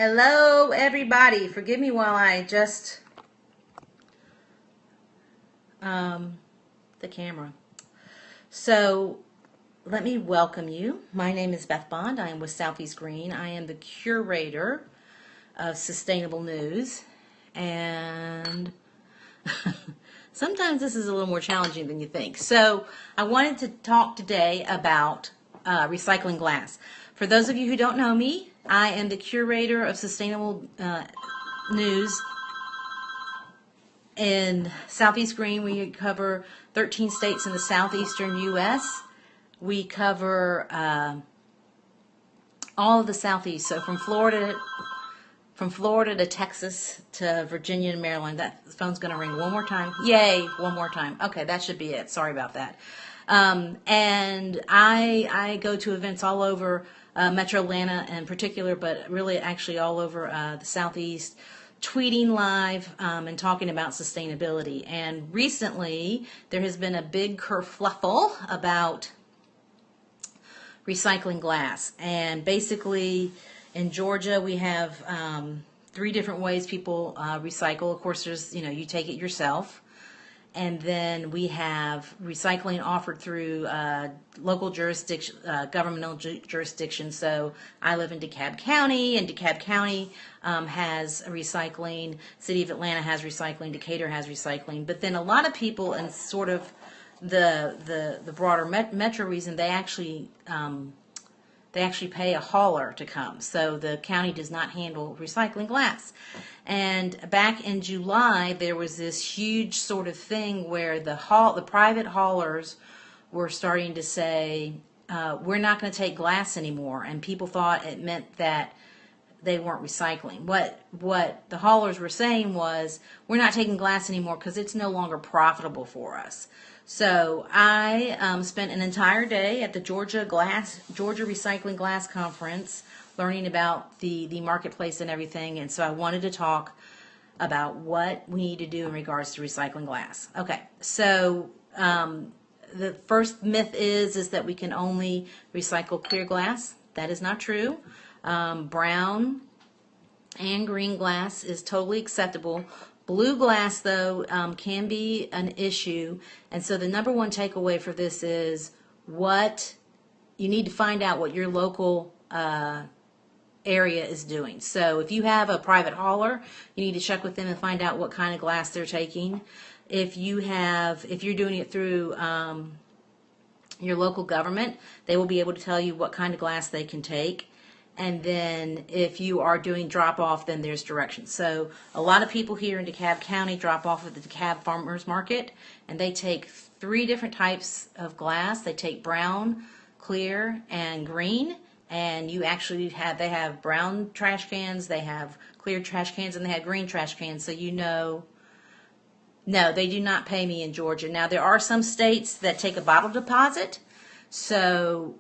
Hello, everybody. Forgive me while I adjust the camera. So, let me welcome you. My name is Beth Bond. I am with Southeast Green. I am the curator of sustainable news, and sometimes this is a little more challenging than you think. So, I wanted to talk today about recycling glass. For those of you who don't know me, I am the curator of sustainable news. In Southeast Green, we cover 13 states in the southeastern U.S. We cover all of the southeast, so from Florida to Texas to Virginia and Maryland. That phone's going to ring one more time. Yay, one more time. Okay, that should be it. Sorry about that. And I go to events all over Metro Atlanta in particular, but really actually all over the southeast, tweeting live and talking about sustainability. And recently, there has been a big kerfluffle about recycling glass. And basically, in Georgia, we have 3 different ways people recycle. Of course, there's, you take it yourself. And then we have recycling offered through local jurisdiction, governmental jurisdiction. So I live in DeKalb County, and DeKalb County has recycling. City of Atlanta has recycling. Decatur has recycling. But then a lot of people in sort of the broader metro region, they actually pay a hauler to come. So the county does not handle recycling glass. And back in July, there was this huge sort of thing where the private haulers were starting to say, we're not going to take glass anymore. And people thought it meant that they weren't recycling. What the haulers were saying was, we're not taking glass anymore because it's no longer profitable for us. So I spent an entire day at the Georgia Recycling Glass Conference learning about the marketplace and everything. And so I wanted to talk about what we need to do in regards to recycling glass. Okay, so the first myth is that we can only recycle clear glass. That is not true. Brown and green glass is totally acceptable. Blue glass, though, can be an issue. And so the number one takeaway for this is what you need to find out what your local area is doing. So if you have a private hauler, you need to check with them and find out what kind of glass they're taking. If you're doing it through your local government, they will be able to tell you what kind of glass they can take. And then if you are doing drop-off, then there's directions. So a lot of people here in DeKalb County drop off at the DeKalb Farmers Market, and they take 3 different types of glass. They take brown, clear, and green. And they have brown trash cans, they have clear trash cans, and they have green trash cans. So no, they do not pay me in Georgia. Now, there are some states that take a bottle deposit. So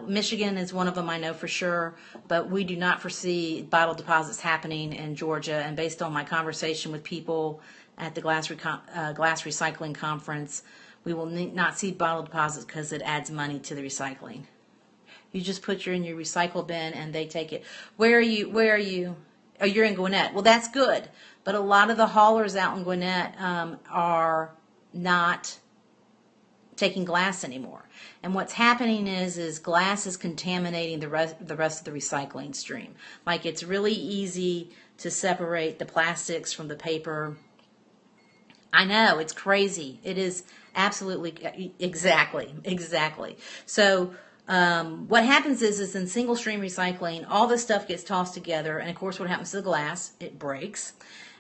Michigan is one of them, I know for sure, but we do not foresee bottle deposits happening in Georgia. And based on my conversation with people at the glass recycling conference, we will not see bottle deposits because it adds money to the recycling. You just put in your recycle bin and they take it. Where are you? Oh, you're in Gwinnett. Well, that's good. But a lot of the haulers out in Gwinnett are not taking glass anymore. And what's happening is glass is contaminating the rest of the recycling stream. Like, it's really easy to separate the plastics from the paper. I know, it's crazy. It is absolutely, exactly. So what happens is in single stream recycling, all this stuff gets tossed together, and of course what happens to the glass? It breaks.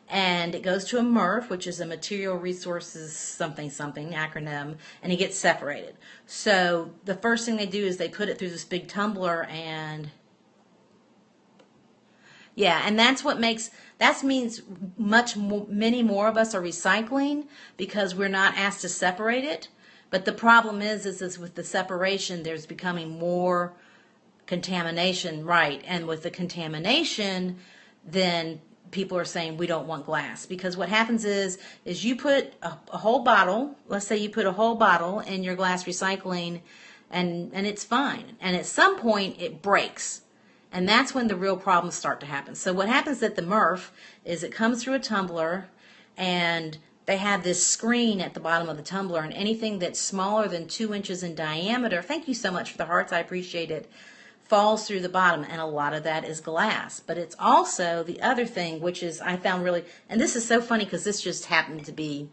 And it goes to a MRF, which is a material resources something acronym, and it gets separated. So the first thing they do is they put it through this big tumbler, and and that means many more of us are recycling because we're not asked to separate it. But the problem is with the separation, there's becoming more contamination, right? And with the contamination, then people are saying we don't want glass, because what happens is you put a whole bottle, let's say you put a whole bottle in your glass recycling, and it's fine, and at some point it breaks, And that's when the real problems start to happen. So what happens at the MRF is it comes through a tumbler, and they have this screen at the bottom of the tumbler, and anything that's smaller than 2 inches in diameter, thank you so much for the hearts, I appreciate it, falls through the bottom, and a lot of that is glass. But it's also the other thing, which is I found really, and this is so funny because this just happened to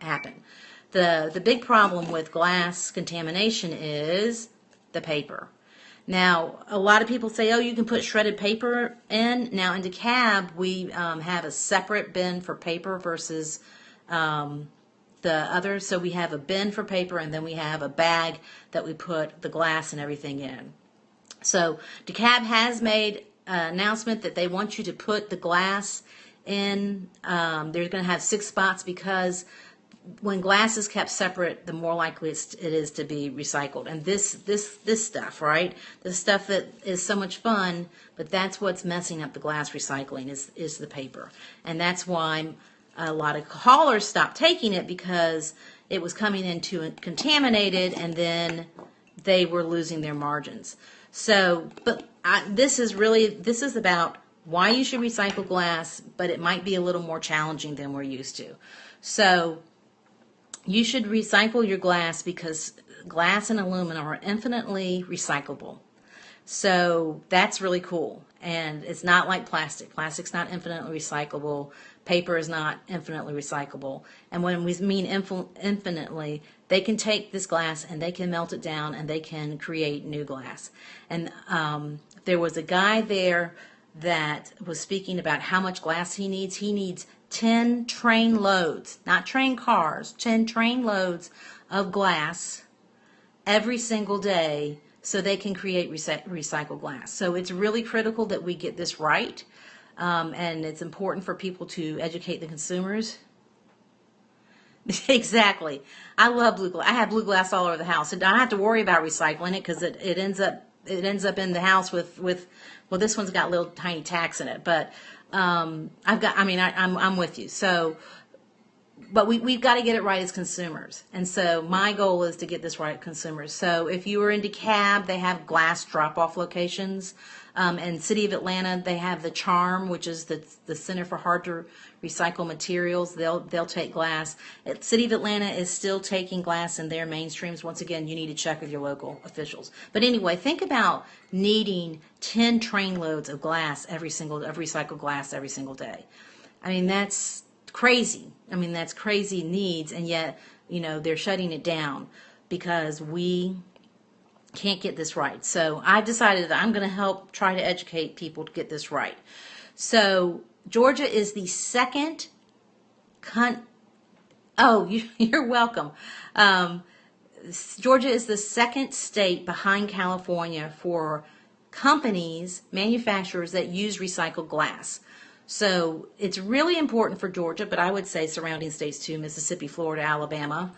happen. The big problem with glass contamination is the paper. Now, a lot of people say, oh, you can put shredded paper in. Now, in DeKalb, we have a separate bin for paper versus the other. So we have a bin for paper, and then we have a bag that we put the glass and everything in. So DeKalb has made an announcement that they want you to put the glass in. They're going to have 6 spots because when glass is kept separate, the more likely it is to be recycled. And this stuff, right? The stuff that is so much fun, but that's what's messing up the glass recycling is the paper. And that's why a lot of haulers stopped taking it, because it was coming into contaminated, and then they were losing their margins. So, but this is about why you should recycle glass, but it might be a little more challenging than we're used to. So, you should recycle your glass because glass and aluminum are infinitely recyclable. So that's really cool. And it's not like plastic. Plastic's not infinitely recyclable. Paper is not infinitely recyclable. And when we mean infinitely, they can take this glass and they can melt it down and they can create new glass. And there was a guy there that was speaking about how much glass he needs. He needs 10 train loads, not train cars, 10 train loads of glass every single day so they can create recycled glass. So it's really critical that we get this right, and it's important for people to educate the consumers. Exactly. I love blue glass. I have blue glass all over the house. And I don't have to worry about recycling it because it ends up in the house with well, this one's got little tiny tacks in it, but I'm with you. So, but we've got to get it right as consumers. And so my goal is to get this right as consumers. So if you are in DeKalb, they have glass drop-off locations. In City of Atlanta, they have the CHARM, which is the Center for Hard to Recycle Materials. They'll take glass. City of Atlanta is still taking glass in their mainstreams. Once again, you need to check with your local officials. But anyway, think about needing 10 train loads of glass of recycled glass every single day. I mean, that's crazy. I mean, that's crazy needs, and yet, they're shutting it down because we can't get this right. So I've decided that I'm going to help try to educate people to get this right. So Georgia is the second you're welcome. Georgia is the second state behind California for companies, manufacturers that use recycled glass. So it's really important for Georgia, but I would say surrounding states too, Mississippi, Florida, Alabama,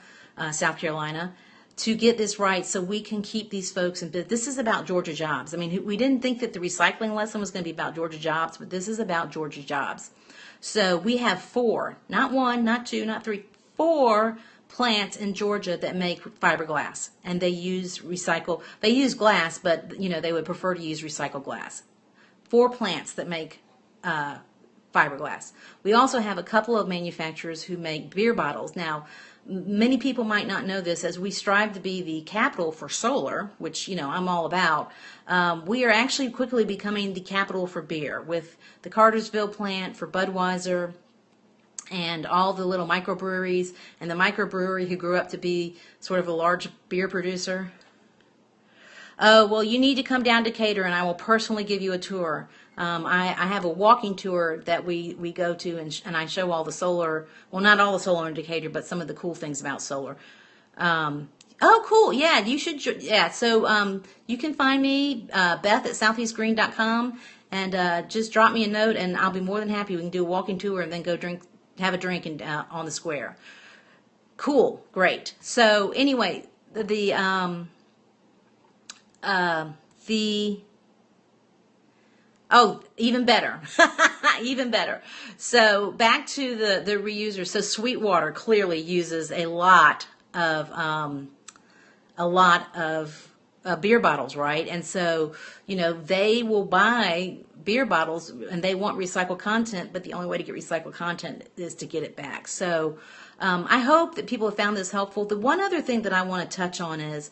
South Carolina, to get this right so we can keep these folks in business. This is about Georgia jobs. I mean, we didn't think that the recycling lesson was going to be about Georgia jobs, but this is about Georgia jobs. So we have 4, not 1, not 2, not 3, 4 plants in Georgia that make fiberglass, and they use glass, but they would prefer to use recycled glass. 4 plants that make fiberglass. We also have a couple of manufacturers who make beer bottles. Now, many people might not know this. As we strive to be the capital for solar, which I'm all about, we are actually quickly becoming the capital for beer with the Cartersville plant for Budweiser and all the little microbreweries, and the microbrewery who grew up to be sort of a large beer producer. Oh, well, you need to come down to Decatur, and I will personally give you a tour. I have a walking tour that we go to, and I show all the solar, well, not all the solar in Decatur, but some of the cool things about solar. Oh, cool. Yeah, you should. Yeah, so you can find me, Beth at southeastgreen.com, and just drop me a note, and I'll be more than happy. We can do a walking tour and then go have a drink on the square. Cool. Great. So anyway, even better. Even better. So back to the reusers. So Sweetwater clearly uses a lot of beer bottles, right? And so, they will buy beer bottles and they want recycled content, but the only way to get recycled content is to get it back. So, I hope that people have found this helpful. The one other thing that I want to touch on is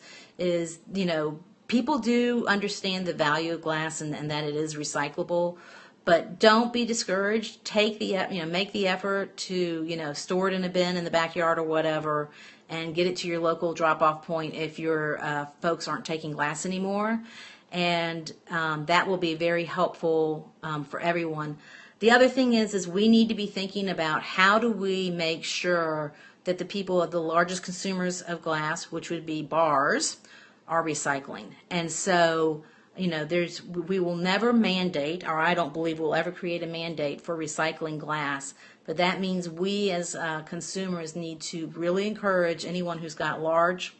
people do understand the value of glass and that it is recyclable, but don't be discouraged. Make the effort to, store it in a bin in the backyard or whatever, and get it to your local drop-off point if your folks aren't taking glass anymore. And that will be very helpful for everyone. The other thing is we need to be thinking about how do we make sure that the people of the largest consumers of glass, which would be bars, are recycling. And so, we will never mandate, or I don't believe we'll ever create a mandate for recycling glass. But that means we as consumers need to really encourage anyone who's got large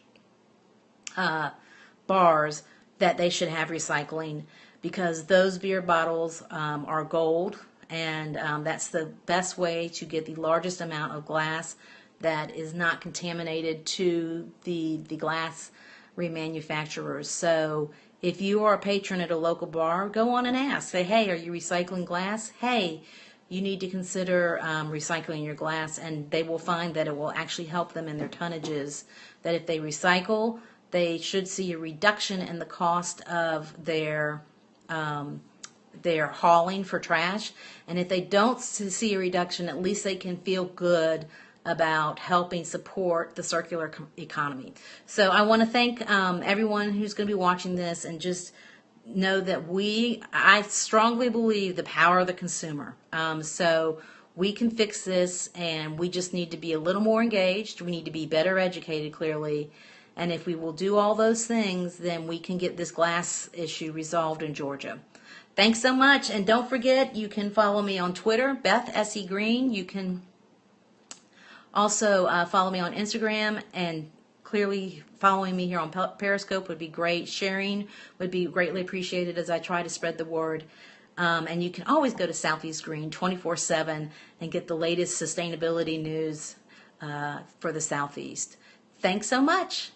bars that they should have recycling, because those beer bottles are gold, and that's the best way to get the largest amount of glass that is not contaminated to the glass remanufacturers. So if you are a patron at a local bar, go on and ask. Say, hey, are you recycling glass? Hey, you need to consider recycling your glass, and they will find that it will actually help them in their tonnages, that if they recycle, they should see a reduction in the cost of their hauling for trash. And if they don't see a reduction, at least they can feel good about helping support the circular economy. So I want to thank everyone who's going to be watching this, and just know that I strongly believe the power of the consumer. So we can fix this, and we just need to be a little more engaged. We need to be better educated, clearly. And if we will do all those things, then we can get this glass issue resolved in Georgia. Thanks so much. And don't forget, you can follow me on Twitter, Beth S.E. Green. You can also follow me on Instagram, and clearly following me here on Periscope would be great. Sharing would be greatly appreciated as I try to spread the word. And you can always go to Southeast Green 24/7 and get the latest sustainability news for the Southeast. Thanks so much.